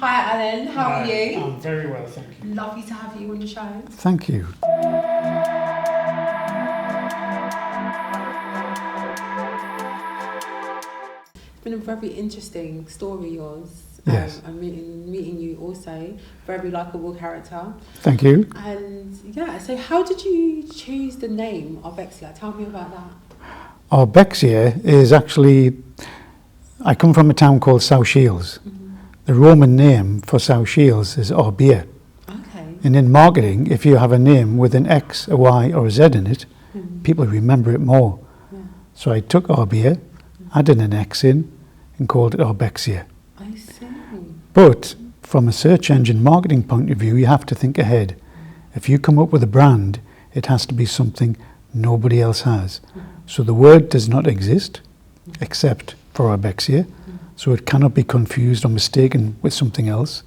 Hi Alan, how are you? I'm very well, thank you. Lovely to have you on the show. Thank you. It's been a very interesting story, yours. Yes. I'm meeting you also. Very likeable character. Thank you. And yeah, so how did you choose the name Arbexia? Tell me about that. Arbexia is actually, I come from a town called South Shields. Mm-hmm. The Roman name for South Shields is Arbia. Okay. And in marketing, if you have a name with an X, a Y or a Z in it, people remember it more. Yeah. So I took Arbia, added an X in and called it Arbexia. I see. But from a search engine marketing point of view, you have to think ahead. If you come up with a brand, it has to be something nobody else has. So the word does not exist except for Arbexia. So it cannot be confused or mistaken with something else.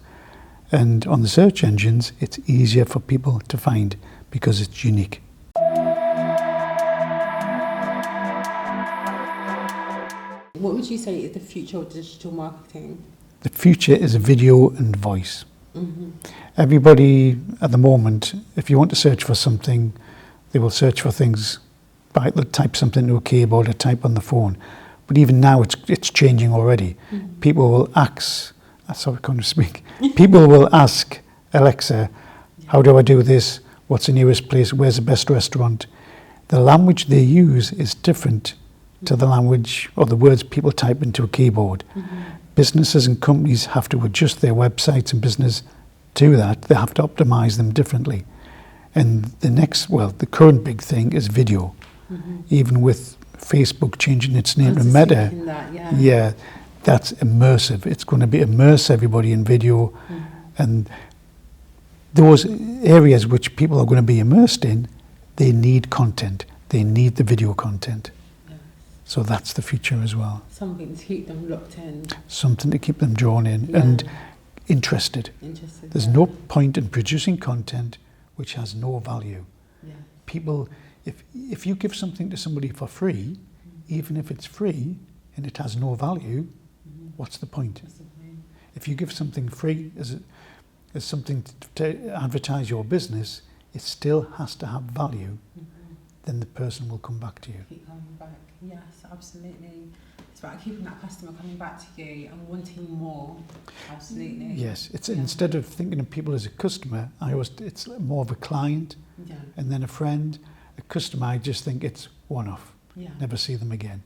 And on the search engines, it's easier for people to find because it's unique. What would you say is the future of digital marketing? The future is video and voice. Mm-hmm. Everybody at the moment, if you want to search for something, they will search for things by type something into a keyboard or type on the phone. But even now it's changing already. Mm-hmm. People will ask, sorry, I can't speak. People will ask Alexa, how do I do this? What's the nearest place? Where's the best restaurant? The language they use is different to the language or the words people type into a keyboard. Mm-hmm. Businesses and companies have to adjust their websites and business to that. They have to optimize them differently. And the current big thing is video. Mm-hmm. Even with Facebook changing its name to Meta, that's immersive. It's going to immerse everybody in video. Mm-hmm. And those areas which people are going to be immersed in, they need content. They need the video content. So that's the future as well. Something to keep them locked in. Something to keep them drawn in and interested. There's no point in producing content which has no value. Yeah. People, if you give something to somebody for free, even if it's free and it has no value, what's the point? If you give something free as something to advertise your business, it still has to have value. Then the person will come back to you. Keep coming back. Yes, absolutely. It's about keeping that customer coming back to you and wanting more. Absolutely. Yes, it's instead of thinking of people as a customer, it's more of a client and then a friend. A customer, I just think it's one-off. Yeah. Never see them again.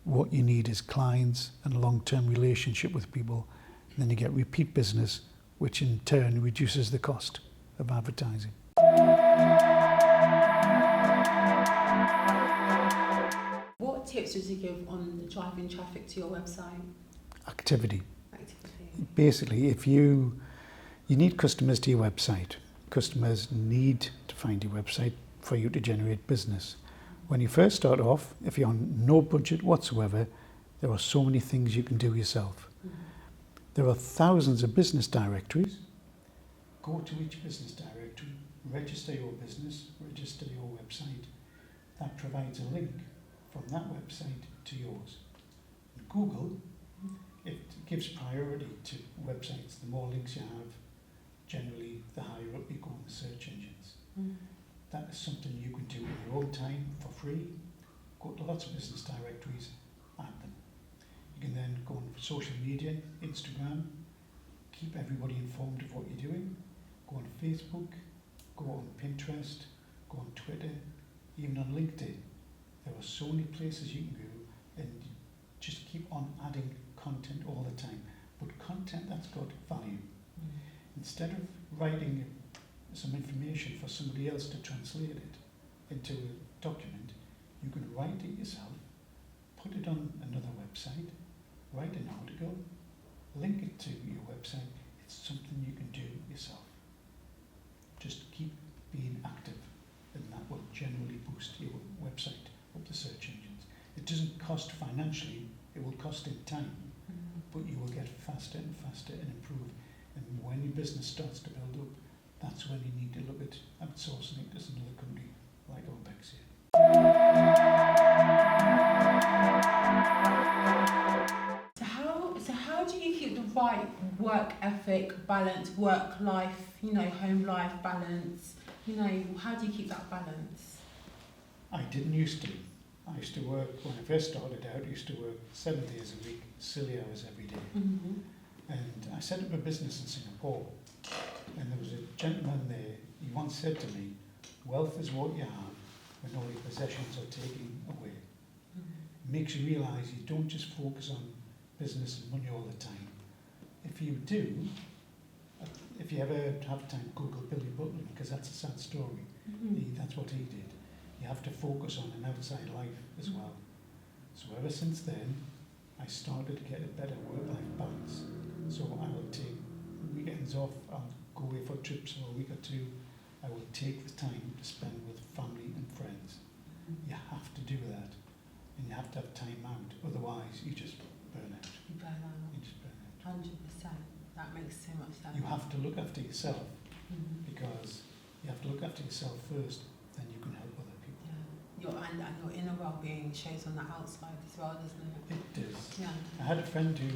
What you need is clients and a long-term relationship with people. And then you get repeat business, which in turn reduces the cost of advertising. What tips would you give on driving traffic to your website? Activity. Basically, if you need customers to your website, customers need to find your website for you to generate business. When you first start off, if you're on no budget whatsoever, there are so many things you can do yourself. Mm-hmm. There are thousands of business directories. Go to each business directory, register your business, register your website. That provides a link from that website to yours. In Google, it gives priority to websites. The more links you have, generally the higher up you go in the search engines. Mm. That is something you can do in your own time for free. Go to lots of business directories, add them. You can then go on social media, Instagram, keep everybody informed of what you're doing. Go on Facebook, go on Pinterest, go on Twitter, even on LinkedIn. There are so many places you can go and just keep on adding content all the time. But content that's got value. Mm. Instead of writing some information for somebody else to translate it into a document, you can write it yourself, put it on another website, write an article, link it to your website. It's something you can do yourself. Just keep being active, and that will generally boost your website up the search engines. It doesn't cost financially, it will cost in time, but you will get faster and faster and improve. And when your business starts to build up, that's when you need to look at outsourcing it to another company like Arbexia. So how do you keep the right like work ethic, balance, work life, you know, home life balance? You know, how do you keep that balance? I didn't used to. I used to work, when I first started out, I used to work 7 days a week, silly hours every day. Mm-hmm. And I set up a business in Singapore, and there was a gentleman there, he once said to me, wealth is what you have when all your possessions are taken away. Mm-hmm. Makes you realise you don't just focus on business and money all the time. If you do, if you ever have time, Google Billy Butler, because that's a sad story. Mm-hmm. That's what he did. You have to focus on an outside life as well. So ever since then, I started to get a better work-life balance. So I will take weekends off, I'll go away for trips for a week or two. I will take the time to spend with family and friends. You have to do that, and you have to have time out, otherwise you just burn out. You burn out. You just burn out. 100%. That makes so much sense. You have to look after yourself, Mm-hmm. because you have to look after yourself first, then you can help other people. Yeah. And your inner well-being shows on the outside as well, doesn't it? It does. Yeah. I had a friend who,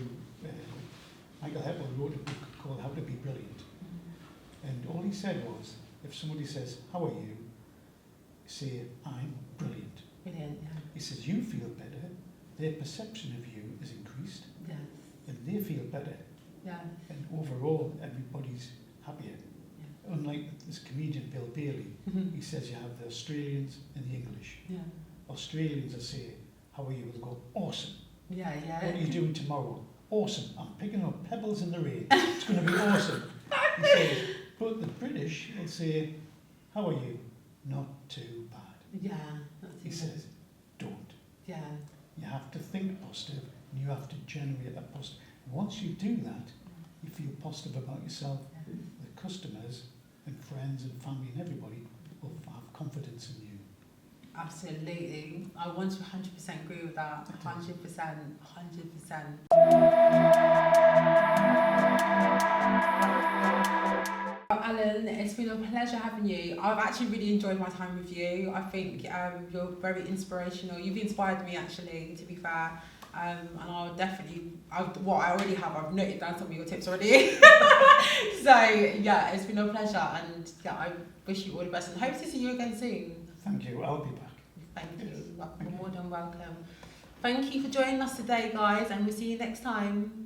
Michael Heppel, wrote a book called How to Be Brilliant. Mm-hmm. And all he said was, if somebody says, how are you? Say, I'm brilliant. Brilliant, yeah. He says, you feel better, their perception of you is increased, Yes. and they feel better, Yes. and overall everybody's happier. Yeah. Unlike this comedian Bill Bailey, Mm-hmm. he says you have the Australians and the English. Yeah. Australians will say, how are you? They'll go, awesome. Yeah, yeah. What are you doing tomorrow? Awesome. I'm picking up pebbles in the rain. It's going to be awesome. He says, but the British will say, how are you? Not too bad. Yeah. That's He says, don't. Yeah. You have to think positive, and you have to generate a positive. Once you do that, you feel positive about yourself. Yeah. The customers and friends and family and everybody will have confidence in you. Absolutely. I 100% agree with that. 100%. 100%. Alan, it's been a pleasure having you. I've actually really enjoyed my time with you. I think you're very inspirational. You've inspired me, actually, to be fair. And I'll definitely, I already have, I've noted down some of your tips already. So, yeah, it's been a pleasure. And yeah, I wish you all the best and hope to see you again soon. Thank you. I'll be back. Thank Yes. you. Thank You're you. more than welcome. Thank you for joining us today, guys, and we'll see you next time.